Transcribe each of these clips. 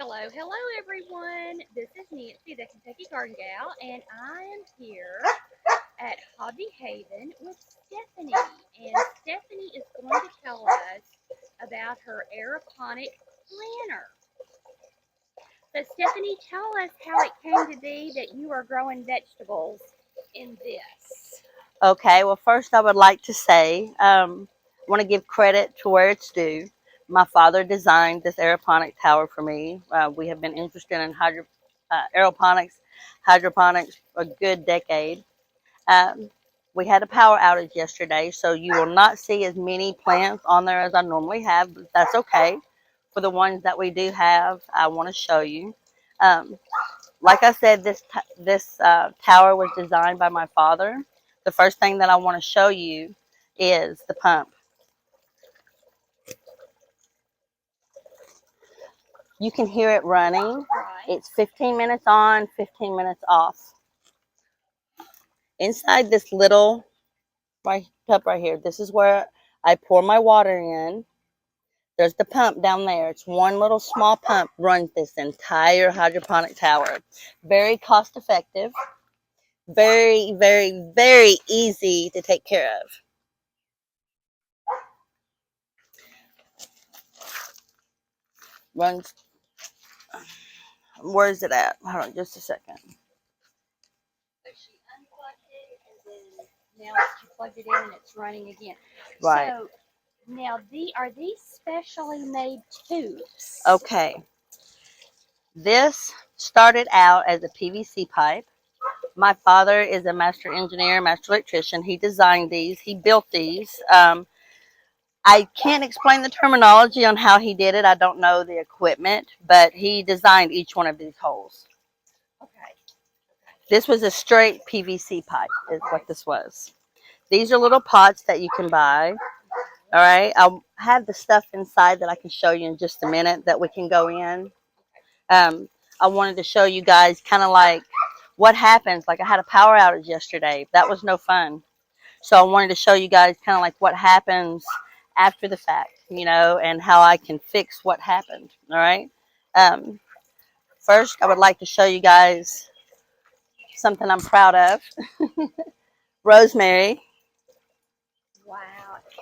Hello everyone. This is Nancy, the Kentucky Garden Gal, and I am here at Hobdy Haven with Stephanie. And Stephanie is going to tell us about her aeroponic planter. So Stephanie, tell us how it came to be that you are growing vegetables in this. Okay, well, first I would like to say, I want to give credit to where it's due. My father designed this aeroponic tower for me. We have been interested in aeroponics, hydroponics for a good decade. Um, we had a power outage yesterday, so you will not see as many plants on there as I normally have, but that's okay. For the ones that we do have, I want to show you. Um, like I said, this tower was designed by my father. The first thing that I want to show you is the pump. You can hear it running. Right. It's 15 minutes on, 15 minutes off. Inside this little cup right here, this is where I pour my water in. There's the pump down there. It's one little small pump runs this entire hydroponic tower. Very cost effective. Very, very, very easy to take care of. Runs. Where is it at? Hold on just a second. So she unplugged it and then now she plugged it in and it's running again. Right. So now, are these specially made tubes? Okay. This started out as a PVC pipe. My father is a master engineer, master electrician. He designed these. He built these. I can't explain the terminology on how he did it. I don't know the equipment, but he designed each one of these holes. Okay. This was a straight PVC pipe is what this was. These are little pots that you can buy. All right. I'll have the stuff inside that I can show you in just a minute that we can go in. I wanted to show you guys kind of like what happens. Like I had a power outage yesterday. That was no fun. So I wanted to show you guys kind of like what happens after the fact, and how I can fix what happened. All right. Um, First, I would like to show you guys something I'm proud of. Rosemary. Wow.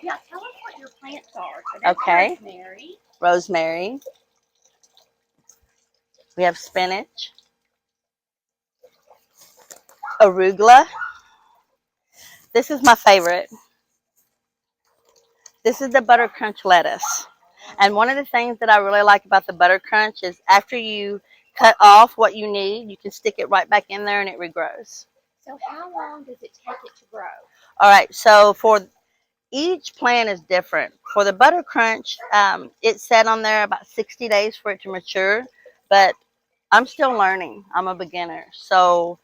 Yeah, tell us what your plants are. So that's Okay. rosemary. Rosemary. We have spinach. Arugula. This is my favorite. This is the butter crunch lettuce. And one of the things that I really like about the butter crunch is after you cut off what you need, you can stick it right back in there and it regrows. So how long does it take it to grow? All right, so for each plant is different. For the butter crunch, it sat on there about 60 days for it to mature, but I'm still learning. I'm a beginner. So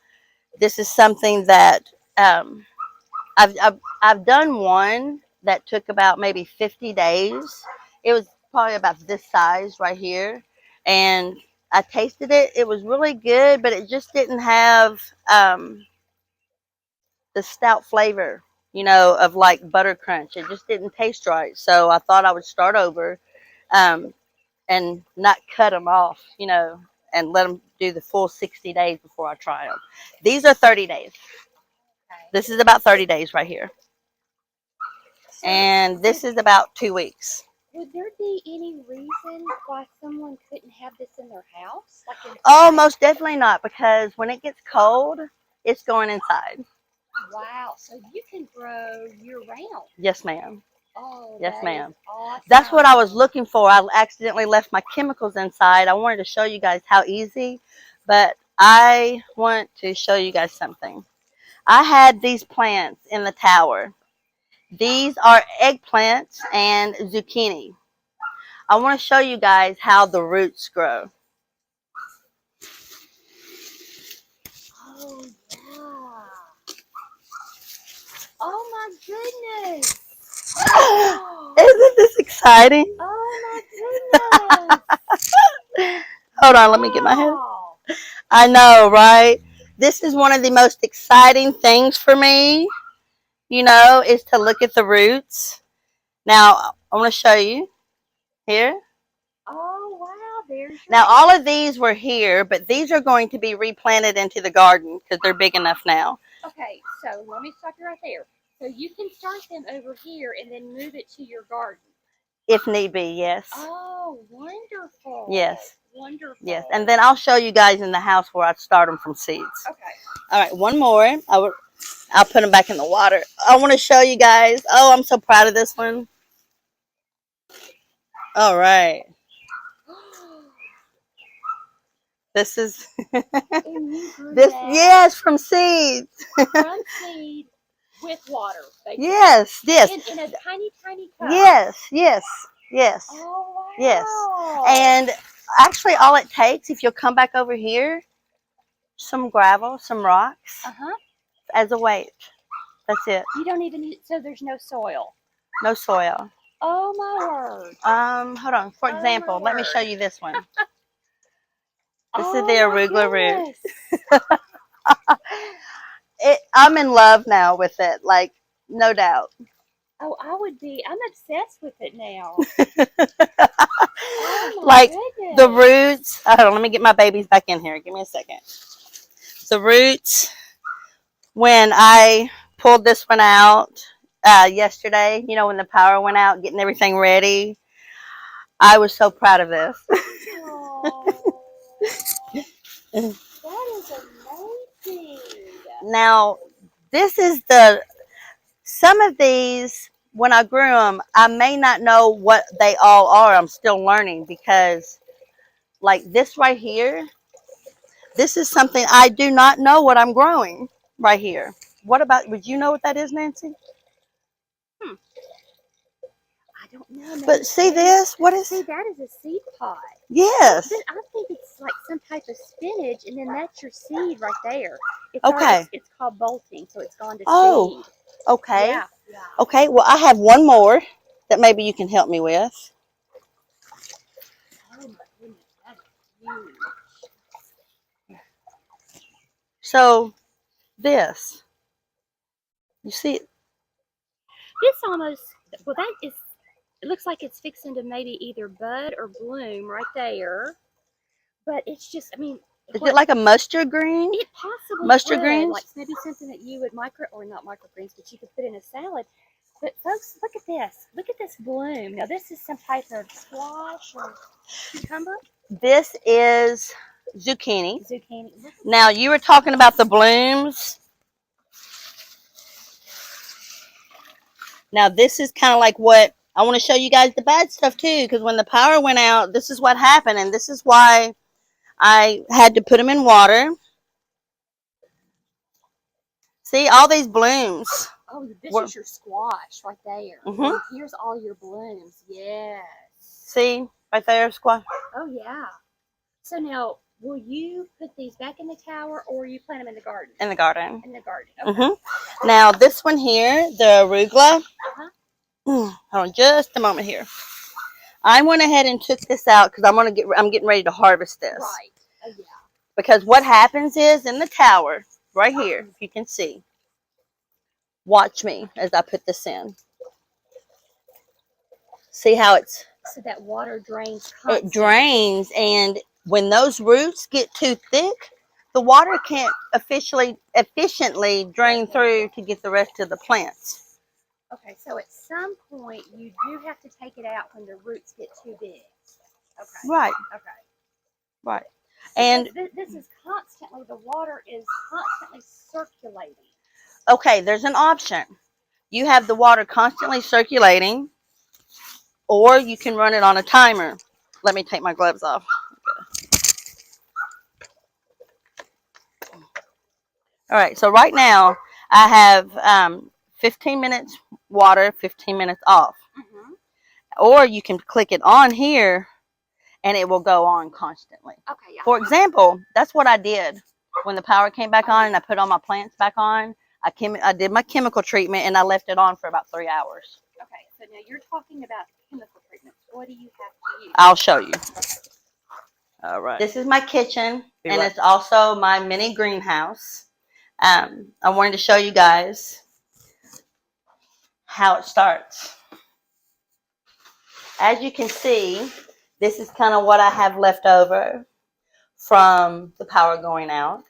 this is something that I've done one that took about maybe 50 days. It was probably about this size right here. And I tasted it. It was really good, but it just didn't have the stout flavor, of like butter crunch. It just didn't taste right. So I thought I would start over um, and not cut them off, and let them do the full 60 days before I try them. These are 30 days. Okay. This is about 30 days right here. So And this is about 2 weeks. would there be any reason why someone couldn't have this in their house? Oh, most definitely not, because when it gets cold, it's going inside. Wow. So you can grow year round. Yes, ma'am. Oh, Yes, that is ma'am. awesome. That's what I was looking for. I accidentally left my chemicals inside. I wanted to show you guys how easy, but I want to show you guys something. I had these plants in the tower. These are eggplants and zucchini. I want to show you guys how the roots grow. Oh, yeah. Oh, my goodness. Oh, Isn't this exciting? oh my goodness. Hold on, let me get my head. Wow. I know, right? This is one of the most exciting things for me, is to look at the roots. Now, I want to show you here. Oh, wow. there's your Now, all of these were here, but these are going to be replanted into the garden because they're big enough now. Okay, so let me stop you right there. So you can start them over here and then move it to your garden. If need be, yes. Oh, wonderful. Yes. Wonderful. Yes. And then I'll show you guys in the house where I start them from seeds. Okay. All right, one more. I'll put them back in the water. I want to show you guys. Oh, I'm so proud of this one. All right. This is And you grew this. that Yes, from seeds. from seed with water, basically. Yes. Yes. In a tiny, tiny cup. Yes. Yes. Yes. Oh, wow. Yes. And actually, all it takes, if you'll come back over here, some gravel, some rocks as a weight. That's it. You don't even need, so there's no soil. No soil. Oh, my word. Hold on. For example, let me show you this one. This is the my arugula root. goodness. I'm in love now with it, like, no doubt. Oh, I'm obsessed with it now. Oh, my Like, goodness. the roots. Hold on, let me get my babies back in here. Give me a second. The roots, when I pulled this one out yesterday, you know, when the power went out, getting everything ready, I was so proud of this. Oh, that is amazing. Now, this is some of these, when I grew them, I may not know what they all are. I'm still learning because, like this right here, this is something I do not know what I'm growing right here. What about, would you know what that is, Nancy? I don't know. But see this? What is? See, that is a seed pod. Yes. I think it's like some type of spinach, and then that's your seed right there. It's Okay. It's called bolting, so it's gone to Oh, seed. okay. Yeah. Okay, well, I have one more that maybe you can help me with. Oh, my goodness. That is huge. So, this. You see it? This almost, well, that is, it looks like it's fixing to maybe either bud or bloom right there. But it's just, I mean, Is it like a mustard green? it possibly Mustard would. greens? Like maybe something that you would or not microgreens, but you could put in a salad. But folks, look at this. Look at this bloom. Now this is some type of squash or cucumber. This is zucchini. Zucchini. Now, you were talking about the blooms. Now, this is kind of like what I want to show you guys the bad stuff too, because when the power went out, this is what happened, and this is why I had to put them in water. See, all these blooms. Oh, this is your squash right there. And here's all your blooms. Yes. See, right there, squash. Oh, yeah. So now, will you put these back in the tower, or you plant them in the garden? In the garden. In the garden. Okay. Now, this one here, the arugula. Hold on just a moment here. I went ahead and took this out because I'm getting ready to harvest this. Right. Oh, yeah. Because what happens is in the tower, right here, if you can see. Watch me as I put this in. See how it's... So that water drains constantly. It drains, and when those roots get too thick, the water can't efficiently drain through to get the rest of the plants. Okay, so at some point you do have to take it out when the roots get too big. Okay. Right. Okay. Right. And this is constantly, the water is constantly circulating. Okay, there's an option. You have the water constantly circulating, or you can run it on a timer. Let me take my gloves off. Okay. All right, so right now I have 15 minutes water, 15 minutes off. Or you can click it on here and it will go on constantly. Okay, yeah. For example, that's what I did when the power came back on and I put all my plants back on. I did my chemical treatment and I left it on for about 3 hours. Okay, so now you're talking about chemical treatments. What do you have to use? I'll show you. All right. This is my kitchen, and it's also my mini greenhouse. I wanted to show you guys how it starts. As you can see, This is kind of what I have left over from the power going out.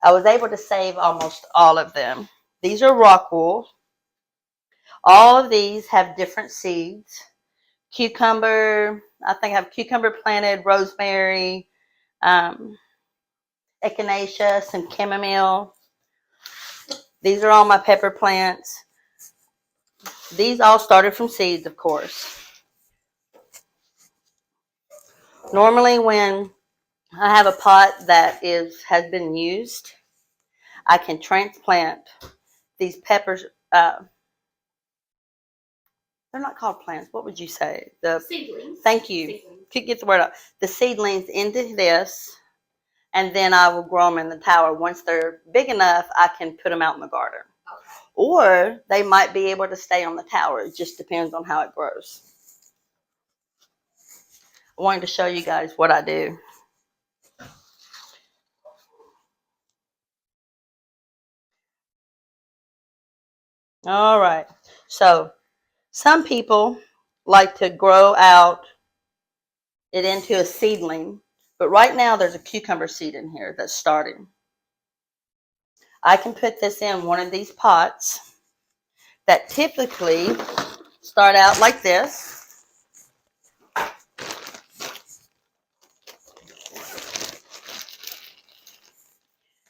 I was able to save almost all of them. These are rock wool. All of these have different seeds. Cucumber, I think I have cucumber planted, rosemary, echinacea, some chamomile. These are all my pepper plants. These all started from seeds, of course. Normally when I have a pot that has been used, I can transplant these peppers. They're not called plants. What would you say? The Seedlings. Thank you. Seedlings. Could get the word out. The seedlings into this, and then I will grow them in the tower. Once they're big enough, I can put them out in the garden. Okay. Or they might be able to stay on the tower. It just depends on how it grows. I wanted to show you guys what I do. All right. So some people like to grow out it into a seedling, but right now there's a cucumber seed in here that's starting. I can put this in one of these pots that typically start out like this.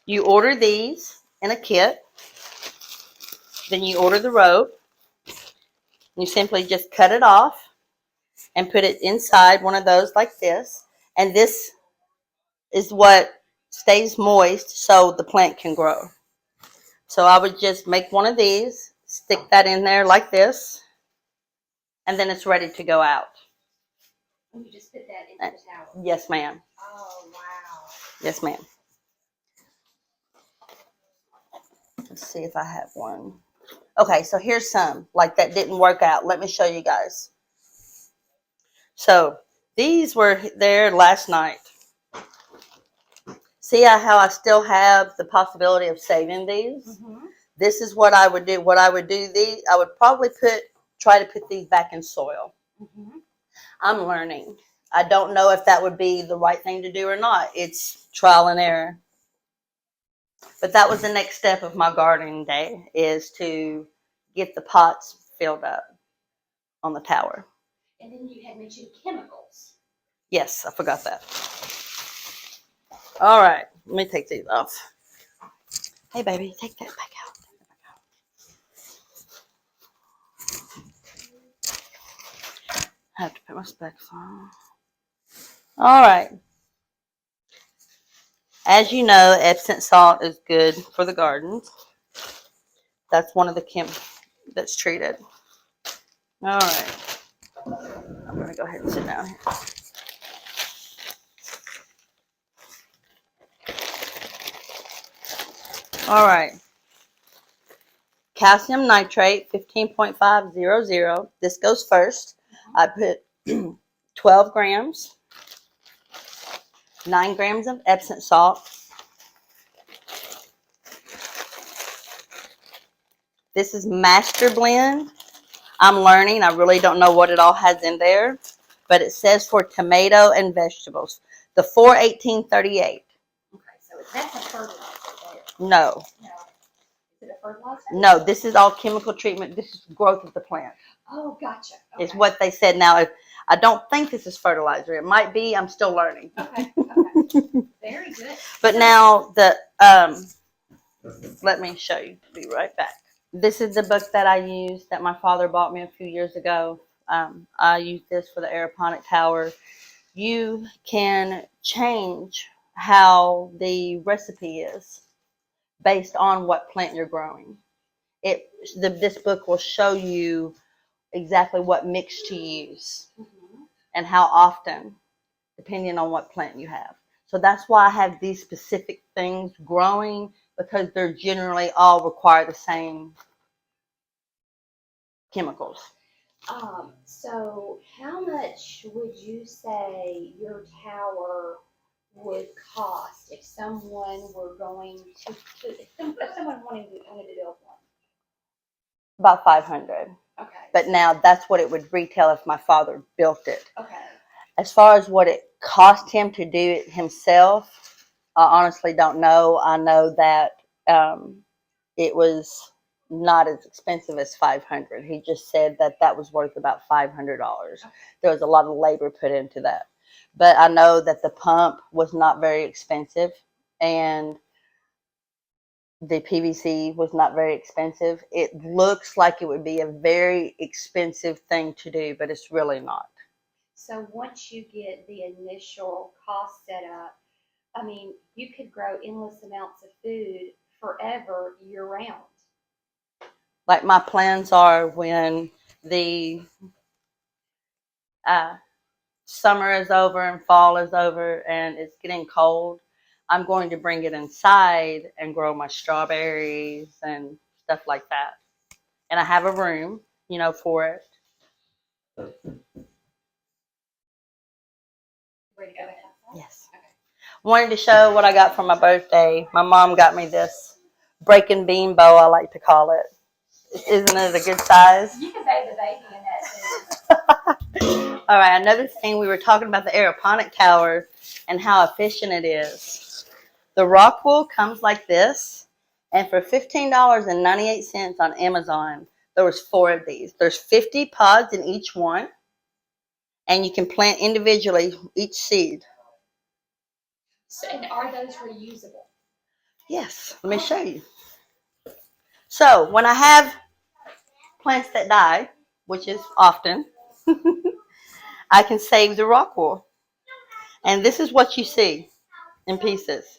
You order these in a kit, then you order the rope. You simply just cut it off and put it inside one of those like this, and this is what stays moist so the plant can grow. So I would just make one of these, stick that in there like this, and then it's ready to go out. And you just put that into the tower? Yes, ma'am. Oh, wow. Yes, ma'am. Let's see if I have one. Okay, so here's some. Like that didn't work out. Let me show you guys. So these were there last night. See how I still have the possibility of saving these? Mm-hmm. This is what I would do. What I would do, I would probably try to put these back in soil. Mm-hmm. I'm learning. I don't know if that would be the right thing to do or not. It's trial and error. But that was the next step of my gardening day, is to get the pots filled up on the tower. And then you had mentioned chemicals. Yes, I forgot that. All right, let me take these off. Hey, baby, take that back out. I have to put my specs on. All right. As you know, Epsom salt is good for the gardens. That's one of the that's treated. All right. I'm going to go ahead and sit down here. All right. Calcium nitrate, 15.500. This goes first. I put 12 grams, 9 grams of Epsom salt. This is Master Blend. I'm learning. I really don't know what it all has in there, but it says for tomato and vegetables. The 41838. Okay, so that's a fertilizer there. No. No. Is it a fertilizer? No, this is all chemical treatment. This is growth of the plant. Oh, gotcha. Okay. Is what they said. Now, I don't think this is fertilizer. It might be. I'm still learning. Okay. Okay. Very good. But now let me show you. Be right back. This is the book that I used that my father bought me a few years ago. I used this for the Aeroponic tower. You can change how the recipe is based on what plant you're growing. This book will show you exactly what mix to use and how often, depending on what plant you have. So that's why I have these specific things growing, because they're generally all require the same chemicals. So how much would you say your tower would cost if someone were going if someone wanted to build one? About 500. Okay. But now that's what it would retail if my father built it. Okay. As far as what it cost him to do it himself, I honestly don't know. I know that it was not as expensive as 500. He just said that that was worth about $500. There was a lot of labor put into that. But I know that the pump was not very expensive, and the PVC was not very expensive. It looks like it would be a very expensive thing to do, but it's really not. So once you get the initial cost set up, I mean, you could grow endless amounts of food forever year round. Like my plans are when the uh, summer is over and fall is over and it's getting cold, I'm going to bring it inside and grow my strawberries and stuff like that. And I have a room, for it. Ready to go back outside? Yes. Wanted to show what I got for my birthday. My mom got me this breaking bean bow, I like to call it. Isn't it a good size? You can bathe the baby in that too. All right, another thing, we were talking about the Aeroponic tower and how efficient it is. The rock wool comes like this, and for $15.98 on Amazon, there was 4 of these. There's 50 pods in each one, and you can plant individually each seed. So, and are those reusable? Yes, let me show you. So when I have plants that die, which is often, I can save the rock wool. And this is what you see in pieces.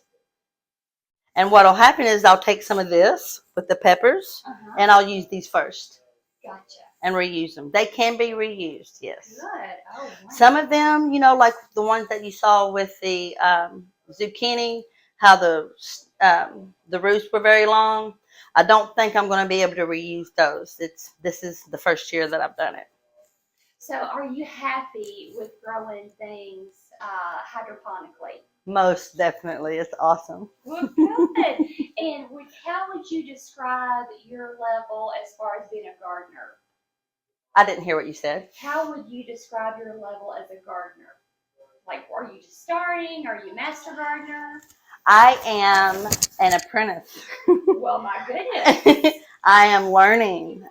And what will happen is I'll take some of this with the peppers, and I'll use these first. Gotcha. And reuse them. They can be reused, yes. Good. Oh, wow. Some of them, like the ones that you saw with the zucchini, how the roots were very long. I don't think I'm going to be able to reuse those. This is the first year that I've done it. So, are you happy with growing things hydroponically? Most definitely, it's awesome. Well, good. And how would you describe your level as far as being a gardener? I didn't hear what you said. How would you describe your level as a gardener? Like, are you just starting? Are you a master gardener? I am an apprentice. Well, my goodness. I am learning.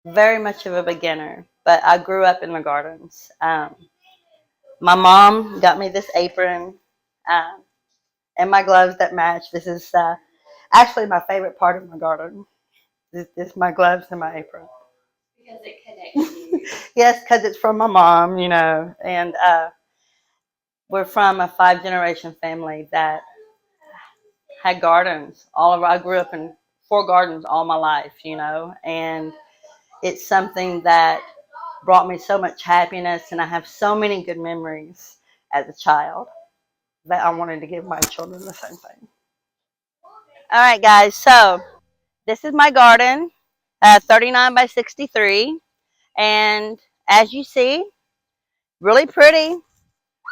Very much of a beginner, but I grew up in the gardens. My mom got me this apron and my gloves that match. This is actually my favorite part of my garden. This is my gloves and my apron. Because it connects you. Yes, because it's from my mom, and we're from a 5-generation family that had gardens. I grew up in 4 gardens all my life, and it's something that brought me so much happiness, and I have so many good memories as a child that I wanted to give my children the same thing. All right, guys, so this is my garden, 39 by 63, and as you see, really pretty,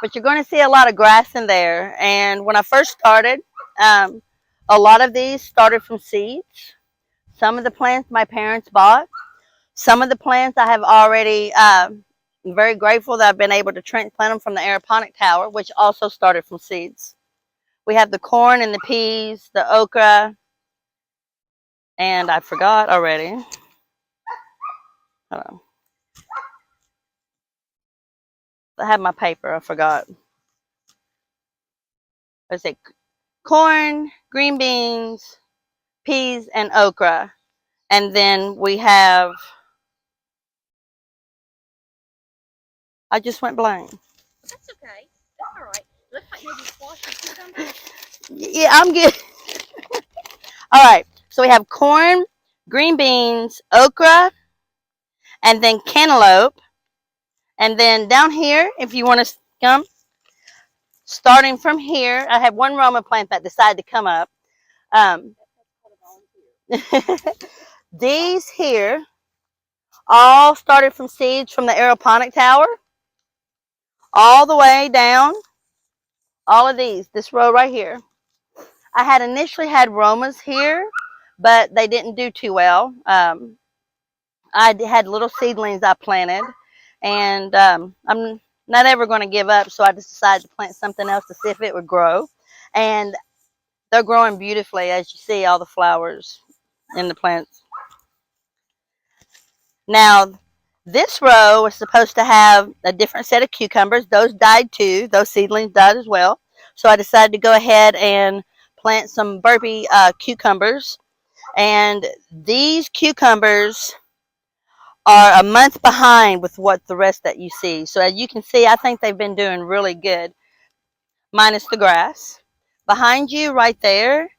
but you're going to see a lot of grass in there. And when I first started, a lot of these started from seeds. Some of the plants my parents bought. Some of the plants I have already, I'm very grateful that I've been able to transplant them from the Aeroponic tower, which also started from seeds. We have the corn and the peas, the okra, and I forgot already. Hold on. I have my paper, I forgot. Let's say corn, green beans, peas, and okra. And then we have, I just went blank. That's okay. That's all right. Looks like maybe squash or cucumber. Yeah, I'm good. All right. So we have corn, green beans, okra, and then cantaloupe. And then down here, if you want to come, starting from here, I have one Roma plant that decided to come up. These here all started from seeds from the Aeroponic tower, all the way down. All of these, this row right here. I had initially had Romas here, but they didn't do too well. I had little seedlings I planted, and I'm not ever going to give up. So I just decided to plant something else to see if it would grow, and they're growing beautifully, as you see all the flowers in the plants. Now, this row is supposed to have a different set of cucumbers. Those died too. Those seedlings died as well. So I decided to go ahead and plant some burpee cucumbers. And these cucumbers are a month behind with what the rest that you see. So as you can see, I think they've been doing really good, minus the grass. Behind you right there,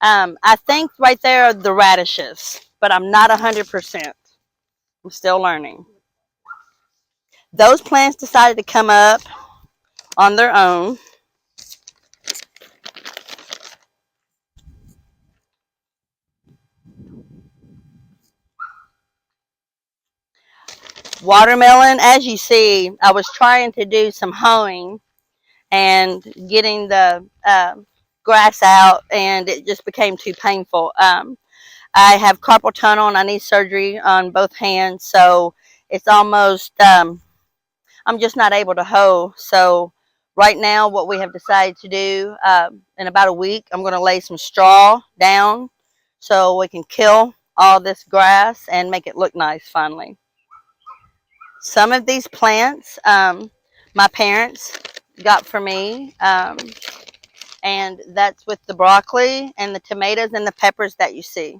I think right there are the radishes, but I'm not 100%. I'm still learning. Those plants decided to come up on their own. Watermelon, as you see, I was trying to do some hoeing and getting the grass out, and it just became too painful. I have carpal tunnel and I need surgery on both hands, so it's almost, I'm just not able to hoe. So right now, what we have decided to do, in about a week, I'm going to lay some straw down so we can kill all this grass and make it look nice finally. Some of these plants, my parents got for me, and that's with the broccoli and the tomatoes and the peppers that you see.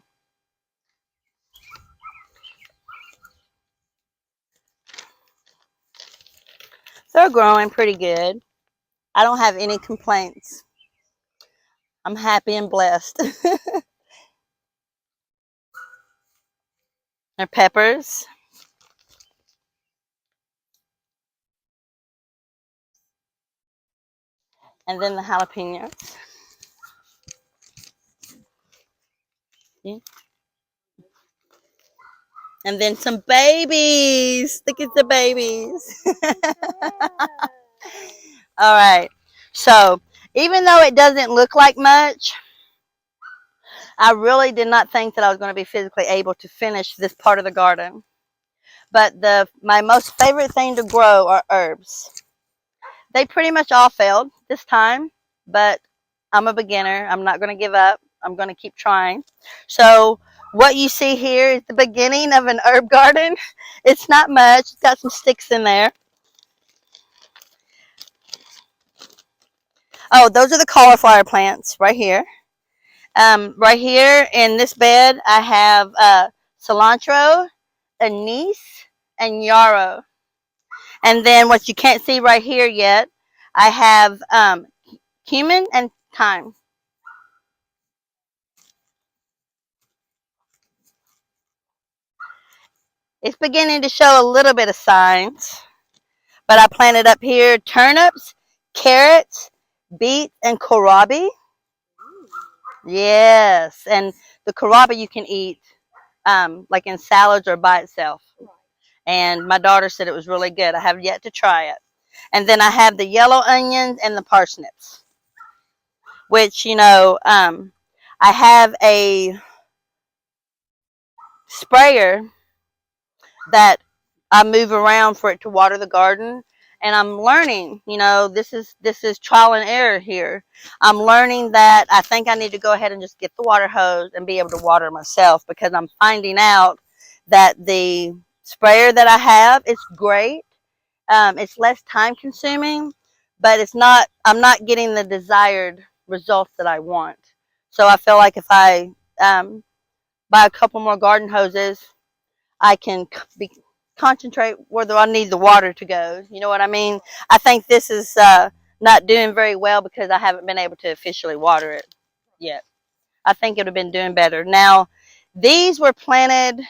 They're growing pretty good. I don't have any complaints. I'm happy and blessed. They're peppers, and then the jalapenos. Yeah. And then some babies. Look at the babies. All right. So, even though it doesn't look like much, I really did not think that I was going to be physically able to finish this part of the garden. But my most favorite thing to grow are herbs. They pretty much all failed this time, but I'm a beginner. I'm not going to give up. I'm going to keep trying. So what you see here is the beginning of an herb garden. It's not much. It's got some sticks in there. Oh, those are the cauliflower plants right here. Right here in this bed, I have cilantro, anise, and yarrow. And then what you can't see right here yet, I have cumin and thyme. It's beginning to show a little bit of signs, but I planted up here turnips, carrots, beets, and kohlrabi. Yes, and the kohlrabi you can eat like in salads or by itself. And my daughter said it was really good. I have yet to try it. And then I have the yellow onions and the parsnips, which, I have a sprayer that I move around for it to water the garden. And I'm learning, this is trial and error here. I'm learning that I think I need to go ahead and just get the water hose and be able to water myself, because I'm finding out that the sprayer that I have is great. It's less time consuming, but I'm not getting the desired results that I want. So I feel like if I buy a couple more garden hoses, I can concentrate where I need the water to go. You know what I mean? I think this is not doing very well because I haven't been able to officially water it yet. I think it would have been doing better. Now, these were planted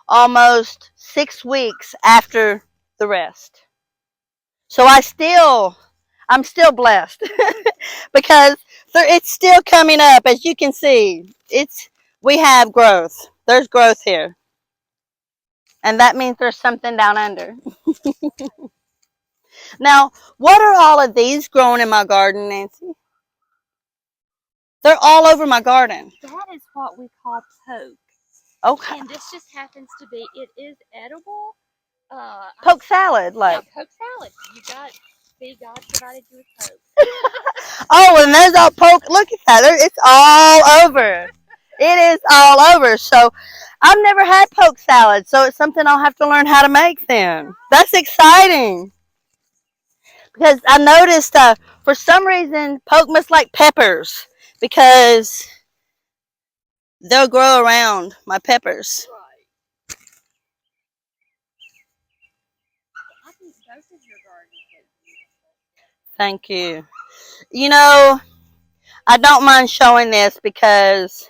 almost 6 weeks after the rest. So I'm still blessed because it's still coming up. As you can see, we have growth. There's growth here. And that means there's something down under. Now, what are all of these growing in my garden, Nancy? They're all over my garden. That is what we call poke. Okay. And this just happens to be, it is edible. Poke salad, Yeah, like. poke salad. You got, see, God provided you with poke. Oh, and there's all poke. Look at that. It's all over. It is all over. So I've never had poke salad, so it's something I'll have to learn how to make then. That's exciting. Because I noticed for some reason poke must like peppers because they'll grow around my peppers. Right. I think both of your gardens look beautiful. Thank you. You know, I don't mind showing this because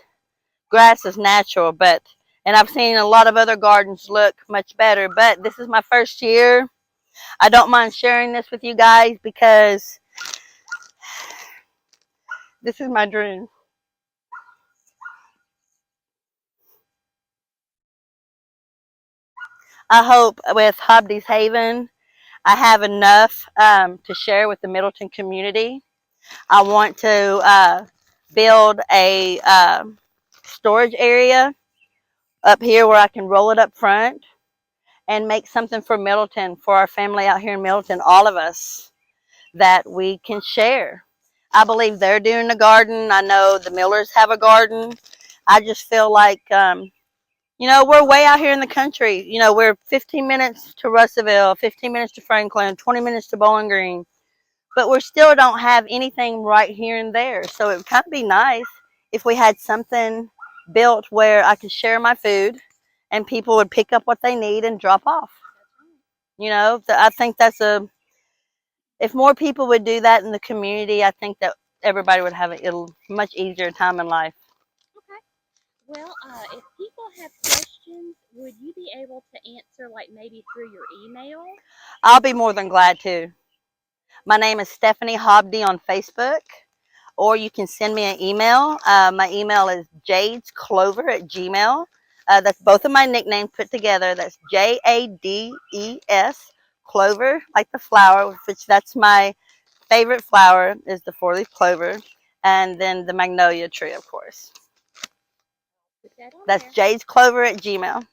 grass is natural, but and I've seen a lot of other gardens look much better, but this is my first year. I don't mind sharing this with you guys because this is my dream. I hope with Hobdy Haven, I have enough to share with the Middleton community. I want to build a storage area up here where I can roll it up front and make something for Middleton, for our family out here in Middleton, all of us, that we can share. I believe they're doing a garden. I know the Millers have a garden. I just feel like, we're way out here in the country. We're 15 minutes to Russellville, 15 minutes to Franklin, 20 minutes to Bowling Green, but we still don't have anything right here and there. So it would kind of be nice if we had something built where I could share my food and people would pick up what they need and drop off. I think if more people would do that in the community, I think that everybody would have a much easier time in life. Okay. Well, if people have questions, would you be able to answer, like maybe through your email? I'll be more than glad to. My name is Stephanie Hobdy on Facebook, or you can send me an email. My email is jadesclover@gmail. That's both of my nicknames put together. That's JADES Clover, like the flower, which that's my favorite flower is the four-leaf clover, and then the magnolia tree, of course. Put that on That's there. jadesclover@gmail.